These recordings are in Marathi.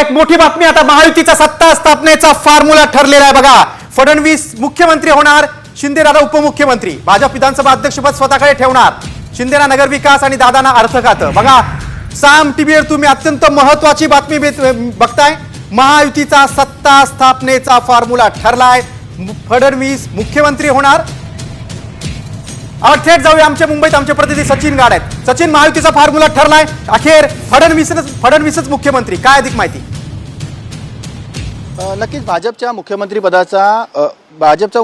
एक मोठी बातमी आता महायुतीचा सत्ता स्थापनेचा फॉर्म्युला ठरलेला आहे बघा। फडणवीस मुख्यमंत्री होणार, शिंदेना उपमुख्यमंत्री, भाजप विधानसभा अध्यक्षपद स्वतःकडे ठेवणार, शिंदेना नगरविकास आणि दादांना अर्थ खातं। बघा साम टीव्हीवर तुम्ही अत्यंत महत्त्वाची बातमी बघताय। महायुतीचा सत्ता स्थापनेचा फॉर्म्युला ठरलाय, फडणवीस मुख्यमंत्री होणार। थेट जाऊया आमच्या मुंबईत आमचे प्रतिनिधी सचिन गाड आहेत। सचिन, महायुतीचा फॉर्म्युला ठरलाय, अखेर फडणवीसच मुख्यमंत्री, काय अधिक माहिती? नक्कीच भाजपच्या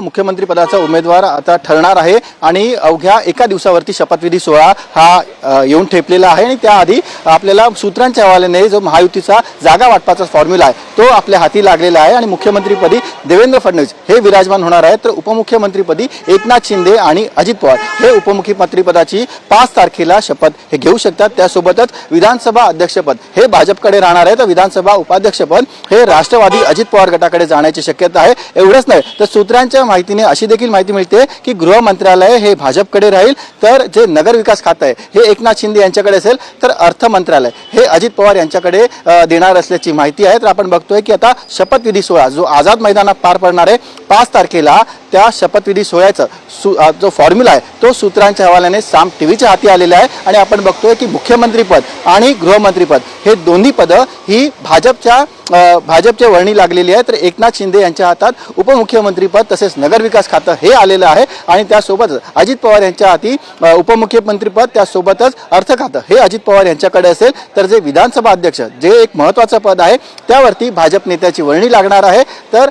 मुख्यमंत्रीपदाचा उमेदवार आता ठरणार आहे आणि अवघ्या एका दिवसावरती शपथविधी सोहळा हा येऊन ठेपलेला आहे। आणि त्याआधी आपल्याला सूत्रांच्या हवाल्याने जो महायुतीचा जागा वाटपाचा फॉर्म्युला आहे तो आपल्या हाती लागलेला आहे आणि मुख्यमंत्रीपदी देवेंद्र फडणवीस हे विराजमान होणार आहेत, तर उपमुख्यमंत्रीपदी एकनाथ शिंदे आणि अजित पवार हे उपमुख्यमंत्रीपदाची 5 तारखेला शपथ हे घेऊ शकतात। त्यासोबतच विधानसभा अध्यक्षपद हे भाजपकडे राहणार आहे, तर विधानसभा उपाध्यक्षपद हे राष्ट्रवादी अजित पवार गटाकडे जाण्याची शक्यता आहे। एवढंच नाही तर सूत्रांच्या माहितीने अशी देखील माहिती मिळते की गृह मंत्रालय हे भाजपकडे राहील, तर जे नगरविकास खातं आहे हे एकनाथ शिंदे यांच्याकडे असेल, तर अर्थ मंत्रालय हे अजित पवार यांच्याकडे देणार असल्याची माहिती आहे। तर आपण बघतोय की आता शपथविधी सोहळा जो आझाद मैदानात पार पडणार आहे 5 तारखेला, त्या शपथविधी सोहळ्याचा जो फॉर्म्युला आहे तो सूत्रांच्या हवाल्याने साम टीव्हीच्या हाती आलेला आहे। आणि आपण बघतोय की मुख्यमंत्रीपद आणि गृहमंत्रीपद हे दोन्ही पदं ही भाजपच्या वर्णी लागलेली आहे, तर एकनाथ शिंदे यांच्या हातात उपमुख्यमंत्रीपद तसेच नगरविकास खातं हे आलेलं आहे आणि त्यासोबतच अजित पवार यांच्या हाती उपमुख्यमंत्रीपद त्यासोबतच अर्थ खातं हे अजित पवार यांच्याकडे असेल, तर जे विधानसभा अध्यक्ष जे एक महत्त्वाचं पद आहे त्यावरती भाजप नेत्याची वर्णी लागणार आहे, तर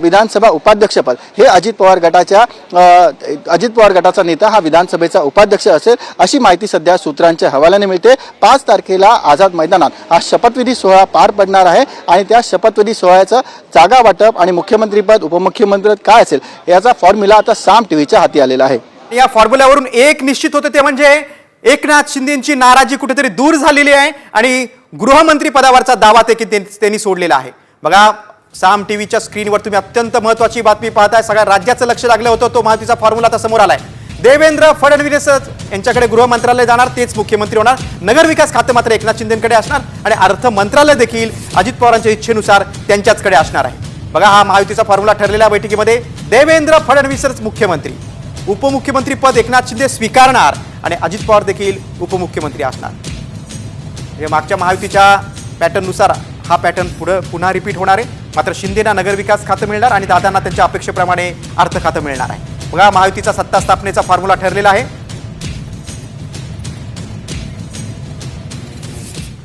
विधानसभा उपाध्यक्षपद हे अजित पवार गटाचा नेता हा विधानसभेचा उपाध्यक्ष असेल, अशी माहिती सध्या सूत्रांच्या हवाल्याने मिळते। 5 तारखेला आझाद मैदानात हा शपथविधी सोहळा पार पडणार आहे आणि त्या शपथविधी सोहळ्याचं जागा वाटप आणि मुख्यमंत्रीपद उपमुख्यमंत्रीपद काय असेल याचा फॉर्म्युला आता साम टीव्हीच्या हाती आलेला आहे। या फॉर्म्युल्यावरून एक निश्चित होते ते म्हणजे एकनाथ शिंदेची नाराजी कुठेतरी दूर झालेली आहे आणि गृहमंत्री पदावरचा दावा त्यांनी सोडलेला आहे। बघा साम टीव्हीच्या स्क्रीनवर तुम्ही अत्यंत महत्त्वाची बातमी पाहताय। सगळ्या राज्याचं लक्ष लागलं होतं, तो महायुतीचा फॉर्म्युला आता समोर आलाय। देवेंद्र फडणवीस यांच्याकडे गृह मंत्रालय जाणार, तेच मुख्यमंत्री होणार, नगरविकास खाते मात्र एकनाथ शिंदेकडे असणार आणि अर्थ मंत्रालय देखील अजित पवारांच्या इच्छेनुसार त्यांच्याचकडे असणार आहे। बघा हा महायुतीचा फॉर्म्युला ठरलेल्या बैठकीमध्ये देवेंद्र फडणवीसच मुख्यमंत्री, उपमुख्यमंत्री पद एकनाथ शिंदे स्वीकारणार आणि अजित पवार देखील उपमुख्यमंत्री असणार। मागच्या महायुतीच्या पॅटर्ननुसार हा पॅटर्न पुन्हा रिपीट होणार आहे, मात्र शिंदेना नगरविकास खातं मिळणार आणि दादांना त्यांच्या अपेक्षेप्रमाणे अर्थ खातं मिळणार आहे। बघा महायुतीचा सत्ता स्थापनेचा फॉर्म्युला ठरलेला आहे।